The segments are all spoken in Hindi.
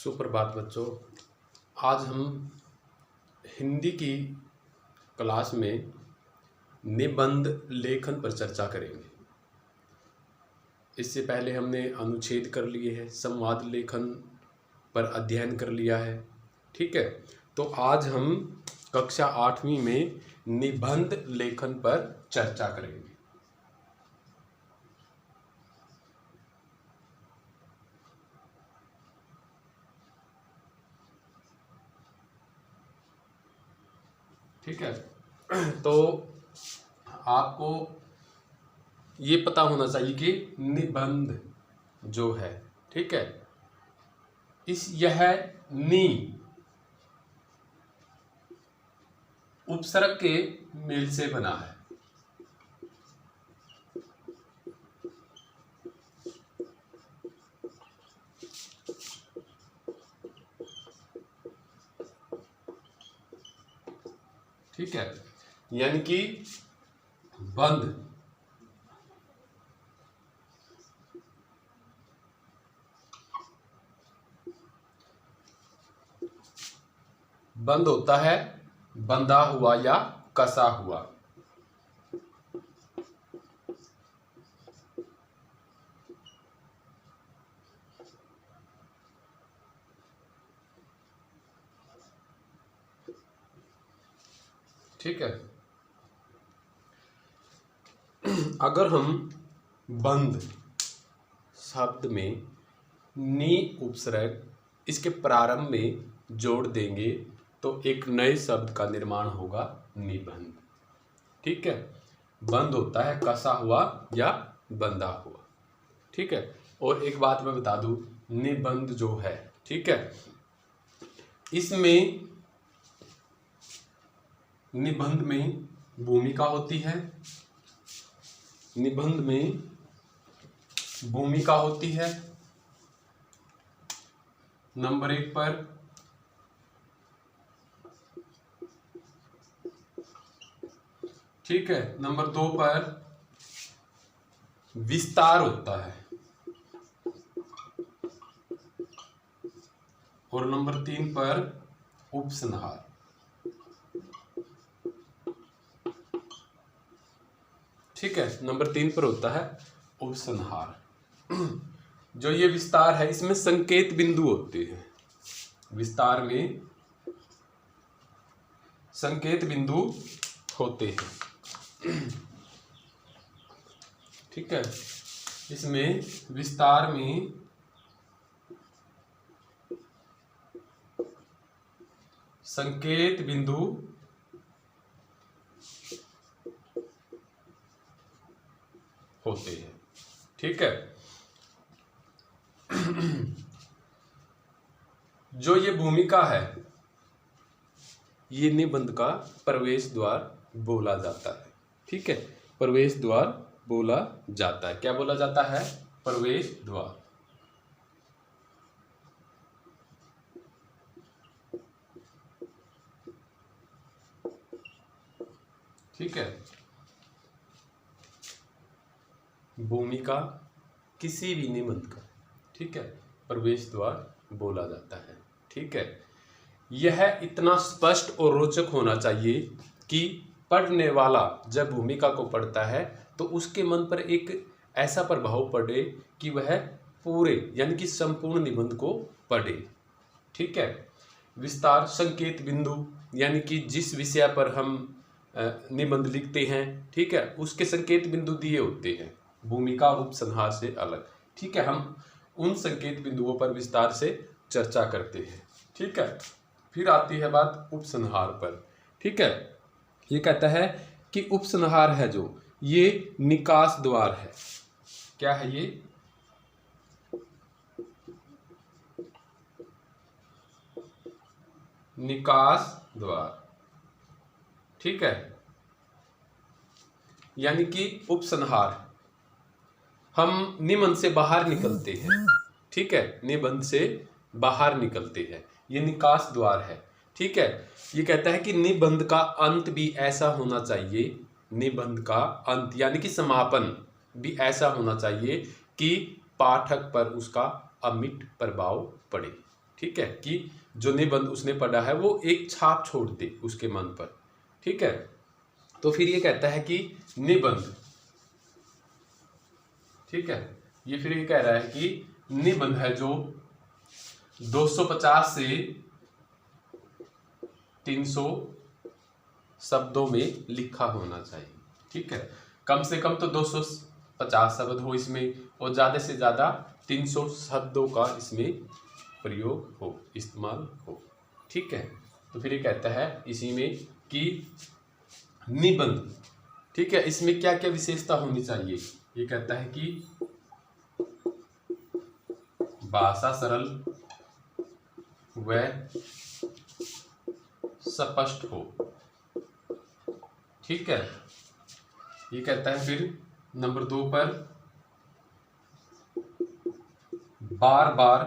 सुप्रभात बच्चों। आज हम हिंदी की क्लास में निबंध लेखन पर चर्चा करेंगे। इससे पहले हमने अनुच्छेद कर लिए हैं, संवाद लेखन पर अध्ययन कर लिया है। ठीक है, तो आज हम कक्षा 8वीं में निबंध लेखन पर चर्चा करेंगे। ठीक है, तो आपको ये पता होना चाहिए कि निबंध जो है, ठीक है, यह नी उपसर्ग के मेल से बना है। ठीक है, यानी कि बंद होता है बंधा हुआ या कसा हुआ। ठीक है, अगर हम बंद शब्द में नी उपसर्ग इसके प्रारंभ में जोड़ देंगे तो एक नए शब्द का निर्माण होगा, निबंध। ठीक है, बंद होता है कसा हुआ या बंधा हुआ। ठीक है, और एक बात मैं बता दूं, निबंध जो है, ठीक है, इसमें निबंध में भूमिका होती है। निबंध में भूमिका होती है नंबर 1 पर। ठीक है, नंबर 2 पर विस्तार होता है और नंबर 3 पर उपसंहार। ठीक है, नंबर 3 पर होता है उपसंहार। जो ये विस्तार है इसमें संकेत बिंदु होते हैं। विस्तार में संकेत बिंदु होते हैं। ठीक है, इसमें विस्तार में संकेत बिंदु होते हैं। ठीक है, जो ये भूमिका है ये निबंध का प्रवेश द्वार बोला जाता है। ठीक है, प्रवेश द्वार बोला जाता है। क्या बोला जाता है? प्रवेश द्वार। ठीक है, भूमिका किसी भी निबंध का, ठीक है, प्रवेश द्वार बोला जाता है। ठीक है, यह इतना स्पष्ट और रोचक होना चाहिए कि पढ़ने वाला जब भूमिका को पढ़ता है तो उसके मन पर एक ऐसा प्रभाव पड़े कि वह पूरे यानी कि संपूर्ण निबंध को पढ़े। ठीक है, विस्तार संकेत बिंदु यानी कि जिस विषय पर हम निबंध लिखते हैं, ठीक है, उसके संकेत बिंदु दिए होते हैं, भूमिका और उपसंहार से अलग। ठीक है, हम उन संकेत बिंदुओं पर विस्तार से चर्चा करते हैं। ठीक है, फिर आती है बात उपसंहार पर। ठीक है, ये कहता है कि उपसंहार है जो ये निकास द्वार है। क्या है ये? निकास द्वार। ठीक है, यानी कि उपसंहार हम निबंध से बाहर निकलते हैं। ठीक है, निबंध से बाहर निकलते हैं, ये निकास द्वार है। ठीक है, ये कहता है कि निबंध का अंत भी ऐसा होना चाहिए, निबंध का अंत यानी कि समापन भी ऐसा होना चाहिए कि पाठक पर उसका अमिट प्रभाव पड़े। ठीक है, कि जो निबंध उसने पढ़ा है वो एक छाप छोड़ दे उसके मन पर। ठीक है, तो फिर ये कहता है कि निबंध, ठीक है, ये फिर ये कह रहा है कि निबंध है जो 250 से 300 शब्दों में लिखा होना चाहिए। ठीक है, कम से कम तो 250 शब्द हो इसमें, और ज़्यादा से ज़्यादा 300 शब्दों का इसमें प्रयोग हो, इस्तेमाल हो। ठीक है, तो फिर ये कहता है इसी में कि निबंध, ठीक है, इसमें क्या क्या विशेषता होनी चाहिए। ये कहता है कि भाषा सरल व स्पष्ट हो। ठीक है, ये कहता है फिर नंबर 2 पर बार बार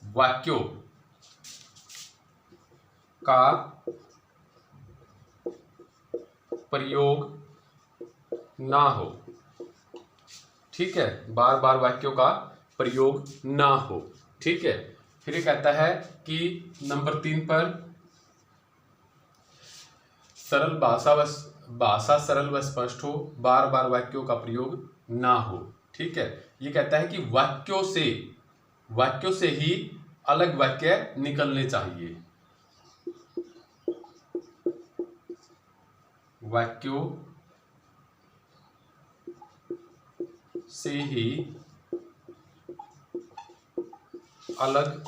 वाक्यों का प्रयोग ना हो। ठीक है, बार बार वाक्यों का प्रयोग ना हो। ठीक है, फिर ये कहता है कि नंबर 3 पर सरल भाषा सरल व स्पष्ट हो, बार बार वाक्यों का प्रयोग ना हो। ठीक है, ये कहता है कि वाक्यों से ही अलग वाक्य निकलने चाहिए। वाक्यों से ही अलग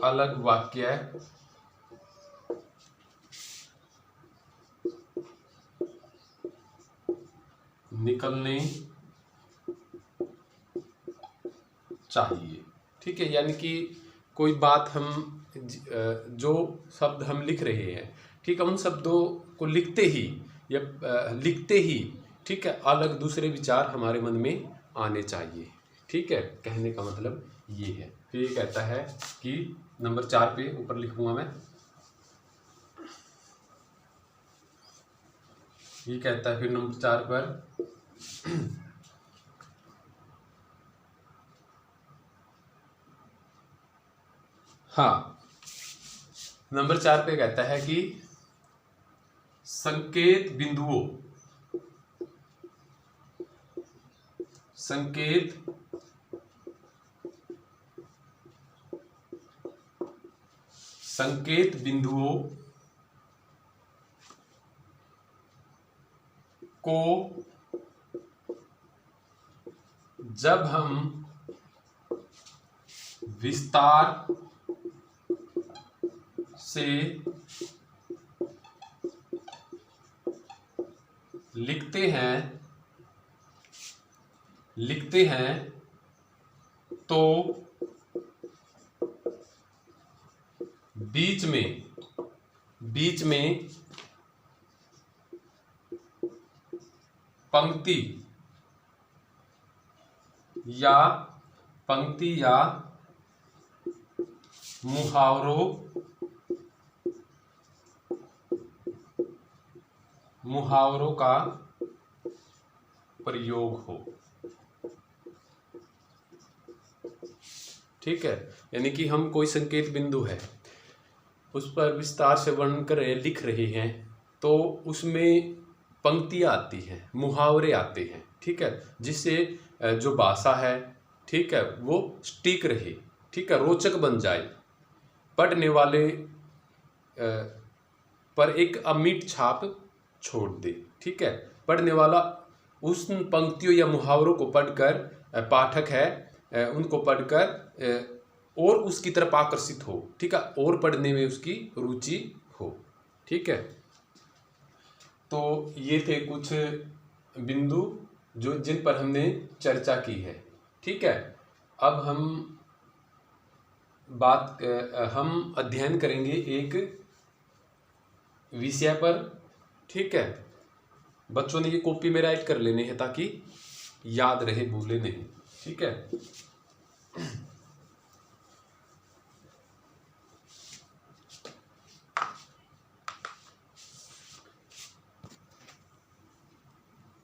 अलग वाक्य निकलने चाहिए। ठीक है, यानी कि कोई बात हम जो शब्द हम लिख रहे हैं, ठीक है, उन शब्दों को लिखते ही ठीक है, अलग दूसरे विचार हमारे मन में आने चाहिए। ठीक है, कहने का मतलब ये है। फिर ये कहता है कि नंबर 4 पे ऊपर लिखूंगा मैं, ये कहता है फिर नंबर 4 पर हाँ, नंबर 4 पे कहता है कि संकेत बिंदुओं को जब हम विस्तार से लिखते हैं तो बीच में पंक्ति या मुहावरों का प्रयोग हो। ठीक है, यानी कि हम कोई संकेत बिंदु है उस पर विस्तार से वर्णन कर लिख रहे हैं, तो उसमें पंक्तियाँ आती हैं, मुहावरे आते हैं। ठीक है, जिससे जो भाषा है, ठीक है, वो स्टिक रहे, ठीक है, रोचक बन जाए, पढ़ने वाले पर एक अमिट छाप छोड़ दे। ठीक है, पढ़ने वाला उस पंक्तियों या मुहावरों को पढ़कर, पाठक है उनको पढ़कर और उसकी तरफ आकर्षित हो। ठीक है, और पढ़ने में उसकी रुचि हो। ठीक है, तो ये थे कुछ बिंदु जिन पर हमने चर्चा की है। ठीक है, अब हम अध्ययन करेंगे एक विषय पर। ठीक है, बच्चों ने ये कॉपी में राइट कर लेने हैं ताकि याद रहे, भूले नहीं। ठीक है।